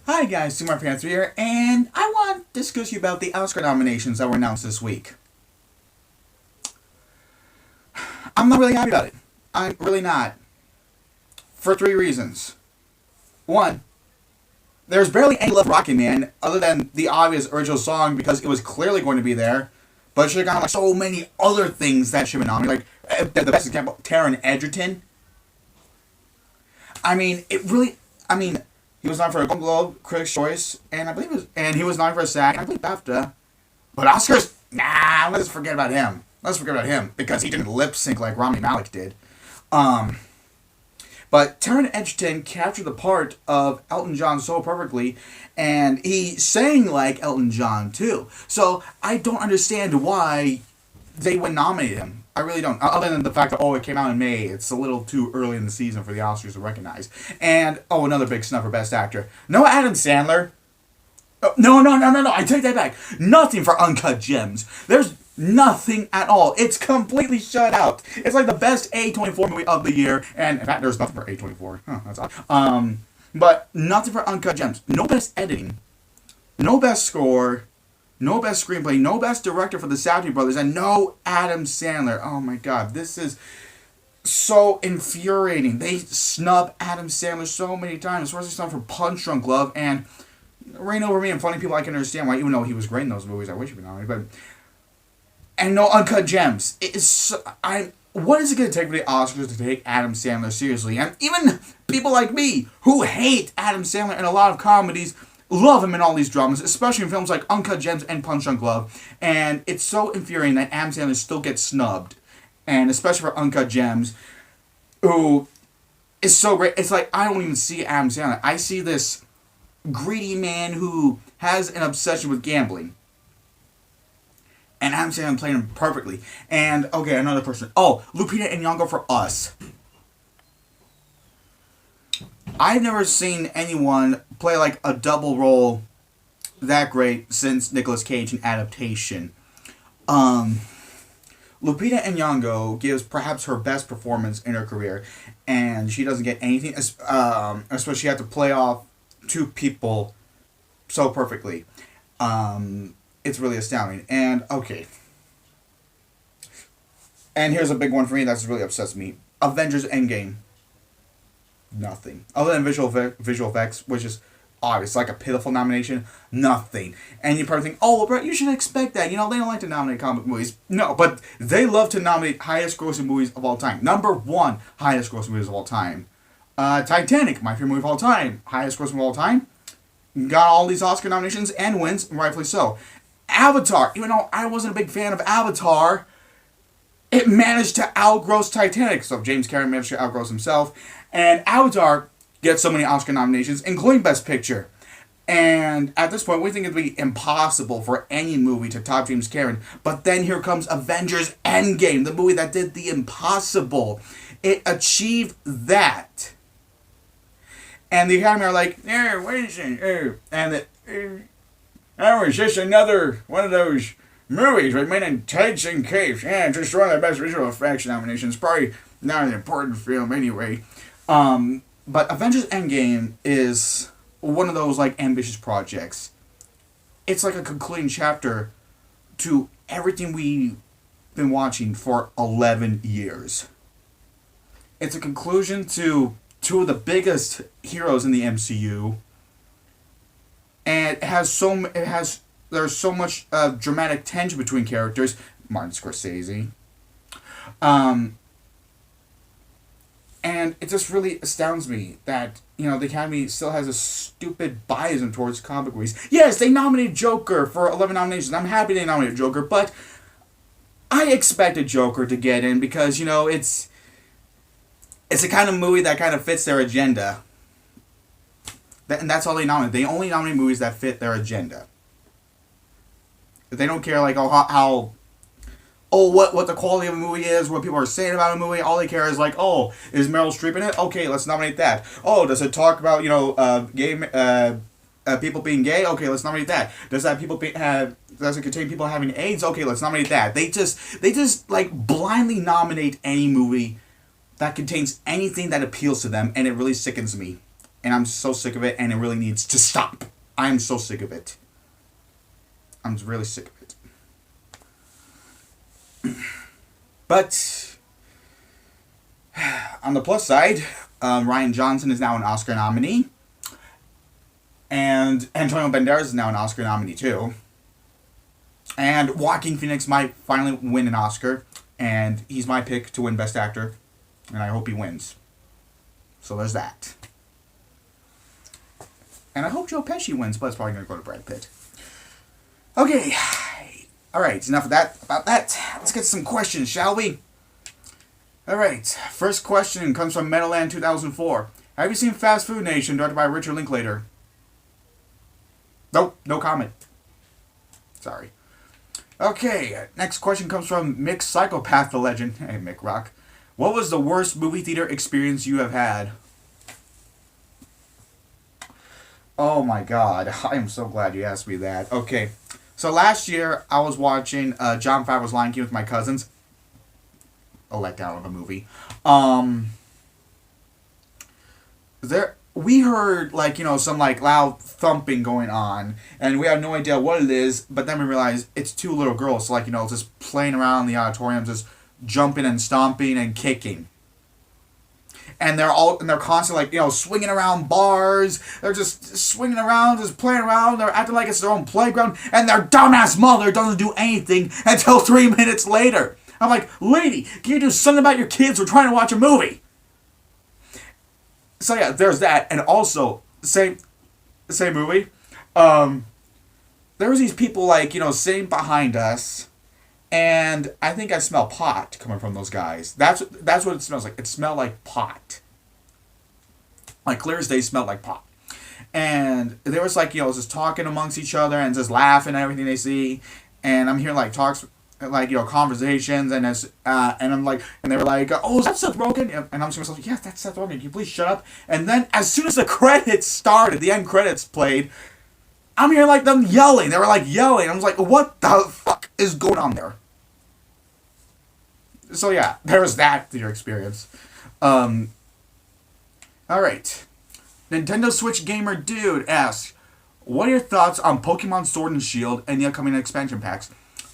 Hi guys, Super Panther here, and I want to discuss you about the Oscar nominations that were announced this week. I'm not really happy about it. I'm really not. For three reasons. One, there's barely any love for Rocket Man other than the obvious original song because it was clearly going to be there. But it should have gone like so many other things that should have been nominated. Like the best example, Taron Egerton. He was nominated for a Golden Globe, Critics' Choice, and I believe he was nominated for a SAG, and I believe BAFTA. But Oscars, nah, let's forget about him. Let's forget about him because he didn't lip sync like Rami Malek did. But Taron Egerton captured the part of Elton John so perfectly, and he sang like Elton John too. So I don't understand why they would nominate him. I really don't. Other than the fact that, it came out in May. It's a little too early in the season for the Oscars to recognize. And, another big snub for Best Actor. No Adam Sandler. Oh, no. I take that back. Nothing for Uncut Gems. There's nothing at all. It's completely shut out. It's like the best A24 movie of the year. And, in fact, there's nothing for A24. Huh, that's odd. But nothing for Uncut Gems. No Best Editing. No Best Score. No Best Screenplay, no Best Director for the Safdie Brothers, and no Adam Sandler. Oh my god, this is so infuriating. They snub Adam Sandler so many times, especially snub for Punch Drunk Love, and Reign Over Me and Funny People. I can understand why, even though he was great in those movies, I wish he'd been nominated, and no Uncut Gems. It is what is it going to take for the Oscars to take Adam Sandler seriously? And even people like me, who hate Adam Sandler in a lot of comedies, love him in all these dramas, especially in films like Uncut Gems and Punch Drunk Love. And it's so infuriating that Adam Sandler still gets snubbed. And especially for Uncut Gems, who is so great. It's like, I don't even see Adam Sandler. I see this greedy man who has an obsession with gambling. And Adam Sandler playing him perfectly. And, another person. Lupita Nyong'o for Us. I've never seen anyone play like a double role that great since Nicolas Cage in Adaptation. Lupita Nyong'o gives perhaps her best performance in her career, and she doesn't get anything, especially she had to play off two people so perfectly. It's really astounding. And, and here's a big one for me that's really upsets me. Avengers Endgame. Nothing. Other than visual effects, which is obvious, like a pitiful nomination, nothing. And you probably think, Brett, you should expect that. They don't like to nominate comic movies. No, but they love to nominate highest grossing movies of all time. Number one highest grossing movies of all time. Titanic, my favorite movie of all time. Highest grossing of all time. Got all these Oscar nominations and wins, rightfully so. Avatar, even though I wasn't a big fan of Avatar, it managed to outgross Titanic. So James Cameron managed to outgross himself. And Avatar gets so many Oscar nominations, including Best Picture. And at this point, we think it'd be impossible for any movie to top James Cameron. But then here comes Avengers Endgame, the movie that did the impossible. It achieved that. And the Academy are like, wait a second. And that was just another one of those movies with men in tights and capes. Yeah, just one of the best visual effects nominations. Probably not an important film anyway. But Avengers Endgame is one of those, ambitious projects. It's like a concluding chapter to everything we've been watching for 11 years. It's a conclusion to two of the biggest heroes in the MCU. And there's so much dramatic tension between characters. Martin Scorsese. And it just really astounds me that, the Academy still has a stupid bias towards comic movies. Yes, they nominated Joker for 11 nominations. I'm happy they nominated Joker, but I expected Joker to get in because, it's a kind of movie that kind of fits their agenda. And that's all they nominate. They only nominate movies that fit their agenda. They don't care, what the quality of a movie is, what people are saying about a movie. All they care is is Meryl Streep in it? Okay, let's nominate that. Does it talk about gay people being gay? Okay, let's nominate that. Does it contain people having AIDS? Okay, let's nominate that. They just blindly nominate any movie that contains anything that appeals to them, and it really sickens me. and I'm so sick of it, and it really needs to stop. I am so sick of it. I'm really sick of it. But on the plus side, Rian Johnson is now an Oscar nominee. And Antonio Banderas is now an Oscar nominee too. And Joaquin Phoenix might finally win an Oscar. And he's my pick to win Best Actor. And I hope he wins. So there's that. And I hope Joe Pesci wins, but it's probably going to go to Brad Pitt. Okay. Alright, enough of that. About that. Let's get some questions, shall we? Alright. First question comes from Meadowland 2004. Have you seen Fast Food Nation, directed by Richard Linklater? Nope, no comment. Sorry. Okay, next question comes from Mick Psychopath the Legend. Hey, Mick Rock. What was the worst movie theater experience you have had? Oh my god, I am so glad you asked me that. Okay, so last year I was watching Jon Favreau's Lion King with my cousins. A letdown of a movie. We heard, like, some, like, loud thumping going on, and we had no idea what it is, but then we realized it's two little girls, so, like, just playing around in the auditorium, just jumping and stomping and kicking. And they're constantly, like, swinging around bars, they're just swinging around, just playing around, they're acting like it's their own playground, and their dumbass mother doesn't do anything until 3 minutes later. I'm like, lady, can you do something about your kids? We're trying to watch a movie. So yeah, there's that, and also same movie. There was these people, like, sitting behind us, and I think I smell pot coming from those guys. That's what it smells like. It smelled like pot, like clear as day, smelled like pot. And there was, like, just talking amongst each other and just laughing at everything they see, and I'm hearing, like, talks, like, conversations, and I'm like, and they were like, oh, is that Seth Rogen? And I'm just like, yes, that's Seth Rogen, can you please shut up? And then as soon as the credits started, the end credits played, I'm hearing, like, them yelling. They were, like, yelling. I was like, what the fuck is going on there? So yeah, there was that theater experience. Alright. Nintendo Switch Gamer Dude asks, what are your thoughts on Pokemon Sword and Shield and the upcoming expansion packs?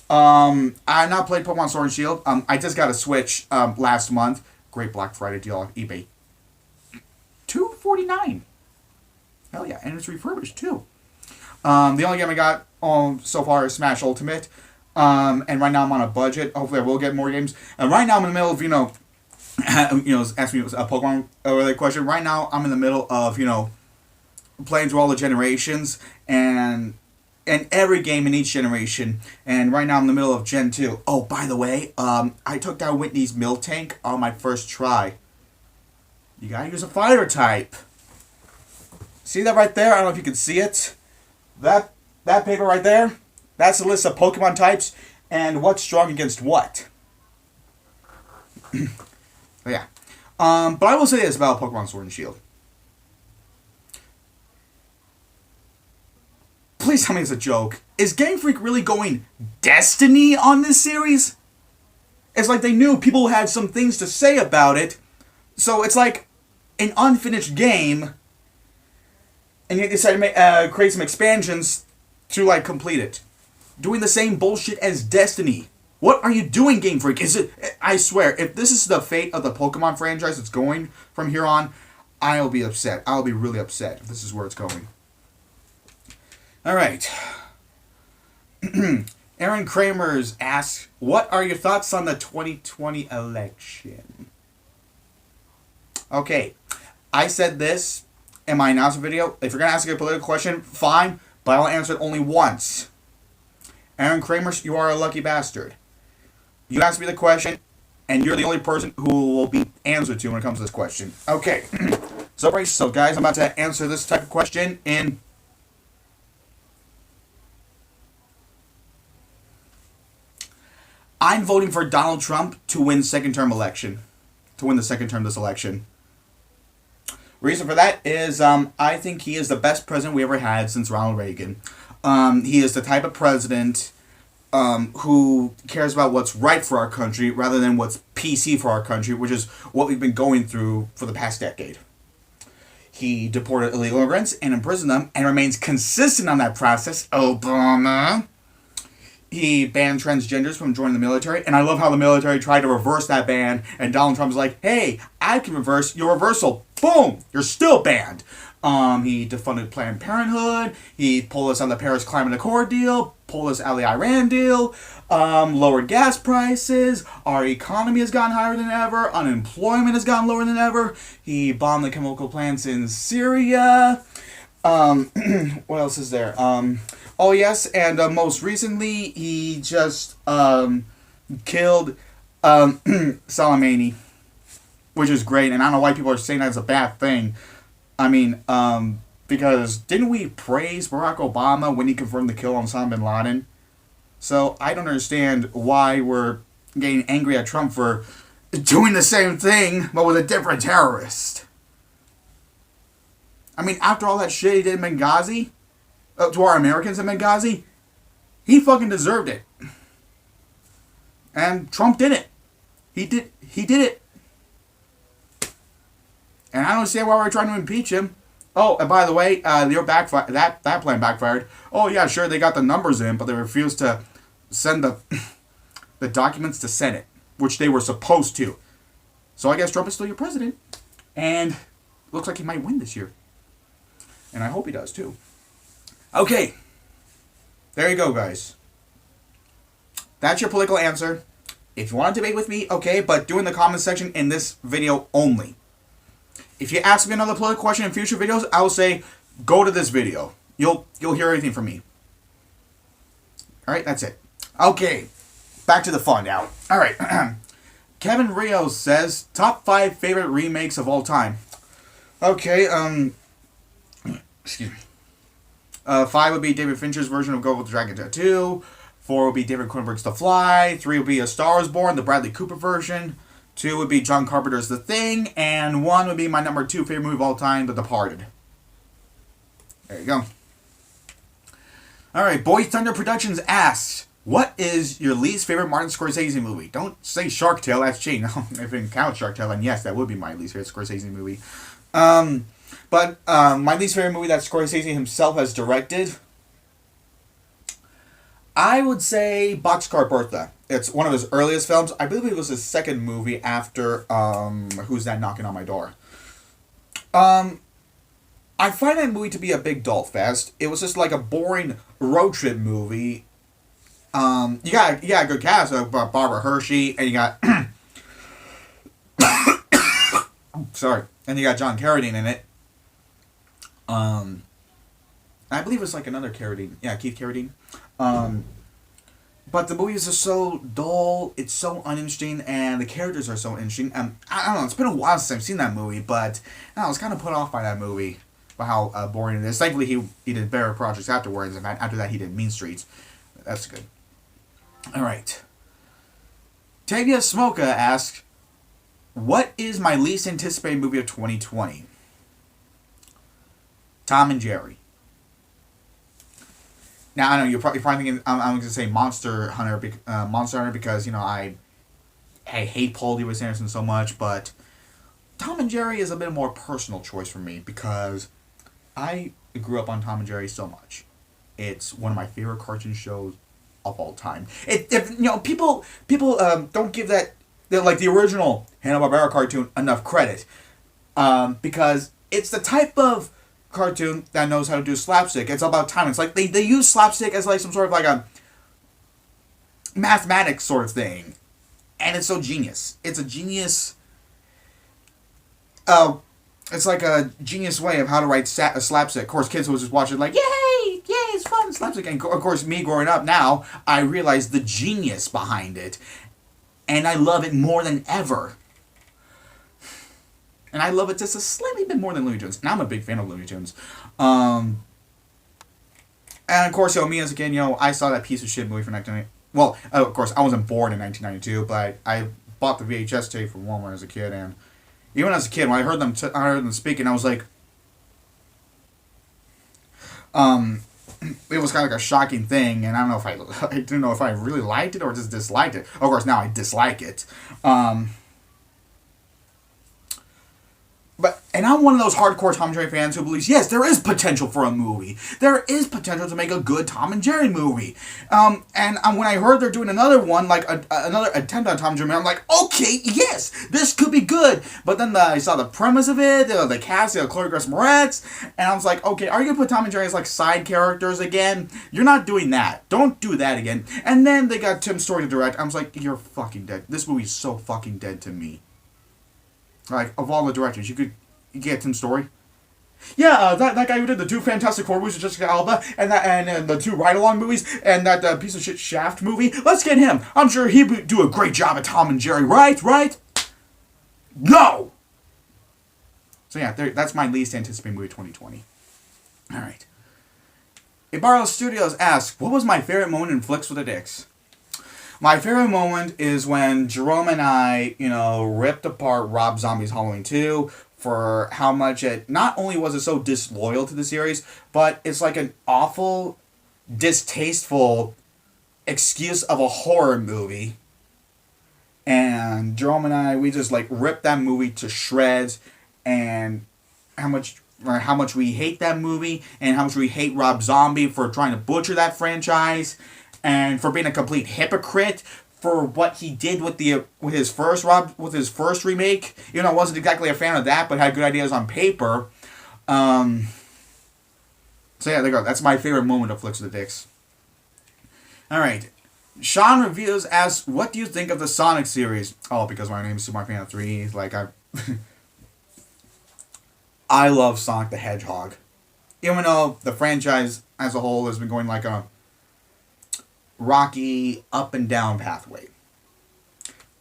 I've not played Pokemon Sword and Shield. I just got a Switch last month. Great Black Friday deal on eBay. $249. Hell yeah, and it's refurbished too. The only game I got so far is Smash Ultimate. And right now I'm on a budget. Hopefully I will get more games. And right now I'm in the middle of, ask me a Pokemon related question. Right now I'm in the middle of, playing through all the generations and every game in each generation. And right now I'm in the middle of Gen 2. Oh, by the way, I took down Whitney's Miltank on my first try. You gotta use a fire type. See that right there? I don't know if you can see it. That paper right there, that's a list of Pokemon types and what's strong against what. Yeah. But I will say this about Pokemon Sword and Shield. Please tell me it's a joke. Is Game Freak really going Destiny on this series? It's like they knew people had some things to say about it. So it's like an unfinished game. And you decided to create some expansions to, like, complete it. Doing the same bullshit as Destiny. What are you doing, Game Freak? Is it? I swear, if this is the fate of the Pokemon franchise that's going from here on, I'll be upset. I'll be really upset if this is where it's going. Alright. Aaron Kramers asks, what are your thoughts on the 2020 election? Okay. I said this in my announcement video. If you're going to ask a political question, fine, but I'll answer it only once. Aaron Kramers, you are a lucky bastard. You asked me the question, and you're the only person who will be answered to when it comes to this question. Okay. So guys, I'm about to answer this type of question in... I'm voting for Donald Trump to win the second term this election. Reason for that is I think he is the best president we ever had since Ronald Reagan. He is the type of president who cares about what's right for our country rather than what's PC for our country, which is what we've been going through for the past decade. He deported illegal immigrants and imprisoned them and remains consistent on that process. Obama. He banned transgenders from joining the military, and I love how the military tried to reverse that ban, and Donald Trump's like, hey, I can reverse your reversal. Boom! You're still banned. He defunded Planned Parenthood. He pulled us on the Paris Climate Accord deal, pulled us out of the Iran deal, lowered gas prices. Our economy has gotten higher than ever. Unemployment has gotten lower than ever. He bombed the chemical plants in Syria. What else is there? Oh, yes, and most recently, he just killed Soleimani, which is great, and I don't know why people are saying that's a bad thing. I mean, because didn't we praise Barack Obama when he confirmed the kill on Osama bin Laden? So I don't understand why we're getting angry at Trump for doing the same thing, but with a different terrorist. I mean, after all that shit he did in Benghazi, to our Americans in Benghazi, he fucking deserved it. And Trump did it. He did it. And I don't understand why we're trying to impeach him. Oh, and by the way, that plan backfired. Oh yeah, sure, they got the numbers in, but they refused to send the documents to Senate, which they were supposed to. So I guess Trump is still your president. And looks like he might win this year. And I hope he does too. Okay. There you go, guys. That's your political answer. If you want to debate with me, okay, but do in the comment section in this video only. If you ask me another political question in future videos, I will say, go to this video. You'll hear everything from me. Alright, that's it. Okay. Back to the fun now. Alright. Kevin Rios says, top 5 favorite remakes of all time. Okay, excuse me. 5 would be David Fincher's version of Go with the Dragon Tattoo. 4 would be David Cronenberg's The Fly. 3 would be A Star is Born, the Bradley Cooper version. 2 would be John Carpenter's The Thing. And 1 would be my number 2 favorite movie of all time, The Departed. There you go. Alright, Boy Thunder Productions asks, what is your least favorite Martin Scorsese movie? Don't say Shark Tale, that's cheating. If you count Shark Tale, then yes, that would be my least favorite Scorsese movie. But my least favorite movie that Scorsese himself has directed, I would say Boxcar Bertha. It's one of his earliest films. I believe it was his second movie after Who's That Knocking on My Door. I find that movie to be a big doll fest. It was just like a boring road trip movie. You got a good cast of Barbara Hershey, and you got sorry, and you got John Carradine in it. I believe it's like another Carradine. Yeah, Keith Carradine. But the movie is just so dull, it's so uninteresting, and the characters are so interesting. I don't know, it's been a while since I've seen that movie, but I was kind of put off by that movie, by how boring it is. Thankfully, he did better projects afterwards, and after that he did Mean Streets. That's good. Alright. Tavia Smoka asks, what is my least anticipated movie of 2020? Tom and Jerry. Now, I know you're probably thinking I'm going to say Monster Hunter because, you know, I hate Paul D.W. Anderson so much, but Tom and Jerry is a bit more personal choice for me because I grew up on Tom and Jerry so much. It's one of my favorite cartoon shows of all time. People don't give that, like the original Hanna-Barbera cartoon, enough credit because it's the type of cartoon that knows how to do slapstick. It's all about timing. It's like they use slapstick as like some sort of like a mathematics sort of thing, and it's so genius. It's a genius. It's like a genius way of how to write a slapstick. Of course, kids will just watch it like, yay, it's fun, slapstick. And of course, me growing up now, I realize the genius behind it, and I love it more than ever. And I love it just a slightly bit more than Looney Tunes. And I'm a big fan of Looney Tunes. And of course, me as a kid, I saw that piece of shit movie from 1990. Well, of course, I wasn't born in 1992, but I bought the VHS tape from Walmart as a kid. And even as a kid, when I heard them speaking, I was like, it was kind of like a shocking thing. And I don't know if I didn't know if I really liked it or just disliked it. Of course, now I dislike it. But And I'm one of those hardcore Tom and Jerry fans who believes, yes, there is potential for a movie. There is potential to make a good Tom and Jerry movie. When I heard they're doing another one, like another attempt on Tom and Jerry, I'm like, okay, yes, this could be good. But then I saw the premise of it, the cast, Chloe Grace Moretz, and I was like, okay, are you going to put Tom and Jerry as like side characters again? You're not doing that. Don't do that again. And then they got Tim Story to direct. I was like, you're fucking dead. This movie's so fucking dead to me. Like, of all the directors, you get Tim Story. Yeah, that guy who did the 2 Fantastic Four movies with Jessica Alba, and the 2 ride-along movies, and that piece of shit Shaft movie. Let's get him. I'm sure he would do a great job at Tom and Jerry, right? No! So yeah, that's my least anticipated movie 2020. Alright. Ibarra Studios asks, what was my favorite moment in Flicks with the Dicks? My favorite moment is when Jerome and I, ripped apart Rob Zombie's Halloween 2 for how much it, not only was it so disloyal to the series, but it's like an awful, distasteful excuse of a horror movie. And Jerome and I, we just like ripped that movie to shreds, and how much we hate that movie, and how much we hate Rob Zombie for trying to butcher that franchise, and for being a complete hypocrite for what he did with his first remake. I wasn't exactly a fan of that, but had good ideas on paper. So yeah, there you go. That's my favorite moment of Flicks with the Dicks. Alright. Sean Reviews asks, what do you think of the Sonic series? Oh, because my name is Super Fan 3. Like, I love Sonic the Hedgehog. Even though the franchise as a whole has been going like a rocky up and down pathway.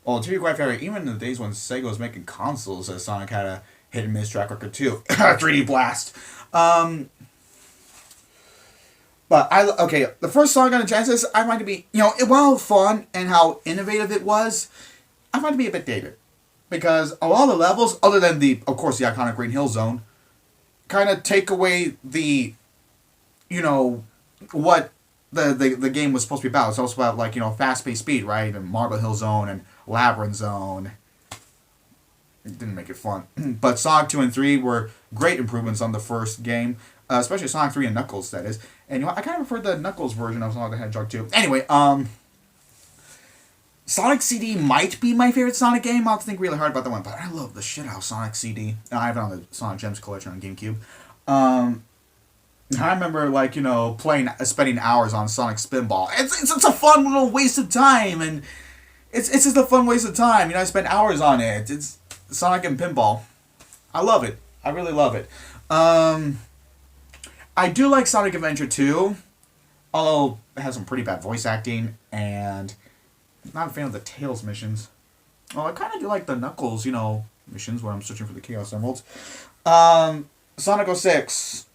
Well, to be quite fair, even in the days when Sega was making consoles, Sonic had a hit and miss track record too. 3D Blast. But the first Sonic on the Genesis, I find to be, while fun and how innovative it was, I find to be a bit dated. Because of all the levels, other than of course, the iconic Green Hill Zone, kind of take away the, what the game was supposed to be about. It's also about, like, fast-paced speed, right? And Marble Hill Zone and Labyrinth Zone. It didn't make it fun. But Sonic 2 and 3 were great improvements on the first game. Especially Sonic 3 and Knuckles, that is. And I kind of prefer the Knuckles version of Sonic the Hedgehog too. Anyway, Sonic CD might be my favorite Sonic game. I'll have to think really hard about that one. But I love the shit out of Sonic CD. I have it on the Sonic Gems collection on GameCube. I remember, like, spending hours on Sonic Spinball. It's a fun little waste of time. And it's just a fun waste of time. I spent hours on it. It's Sonic and Pinball. I love it. I really love it. I do like Sonic Adventure 2, although it has some pretty bad voice acting, and I'm not a fan of the Tails missions. Well, I kind of do like the Knuckles, missions where I'm searching for the Chaos Emeralds. Sonic 06,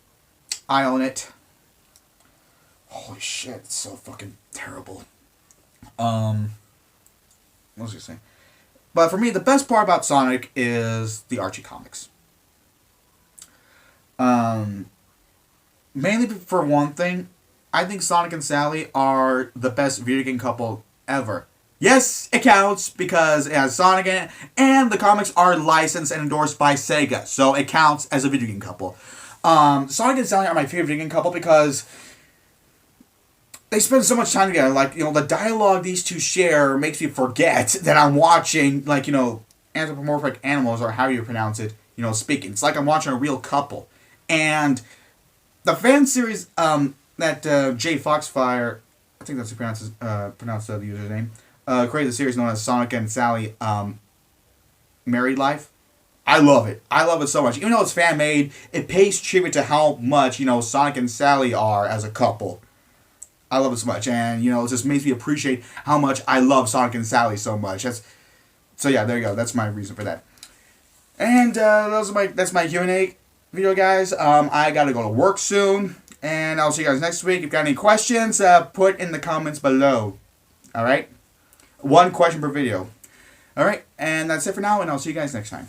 I own it. Holy shit, it's so fucking terrible. What was I saying? But for me, the best part about Sonic is the Archie comics. Mainly for one thing, I think Sonic and Sally are the best video game couple ever. Yes, it counts because it has Sonic in it, and the comics are licensed and endorsed by Sega, so it counts as a video game couple. Sonic and Sally are my favorite video game couple because they spend so much time together. Like, the dialogue these two share makes me forget that I'm watching, like, anthropomorphic animals, or how you pronounce it, speaking. It's like I'm watching a real couple. And the fan series that Jay Foxfire, I think that's how you pronounce the username, created a series known as Sonic and Sally Married Life. I love it. I love it so much. Even though it's fan-made, it pays tribute to how much, Sonic and Sally are as a couple. I love it so much. And, it just makes me appreciate how much I love Sonic and Sally so much. So yeah, there you go. That's my reason for that. And that's my Q&A video, guys. I gotta go to work soon, and I'll see you guys next week. If you got any questions, put in the comments below. Alright? 1 question per video. Alright, and that's it for now, and I'll see you guys next time.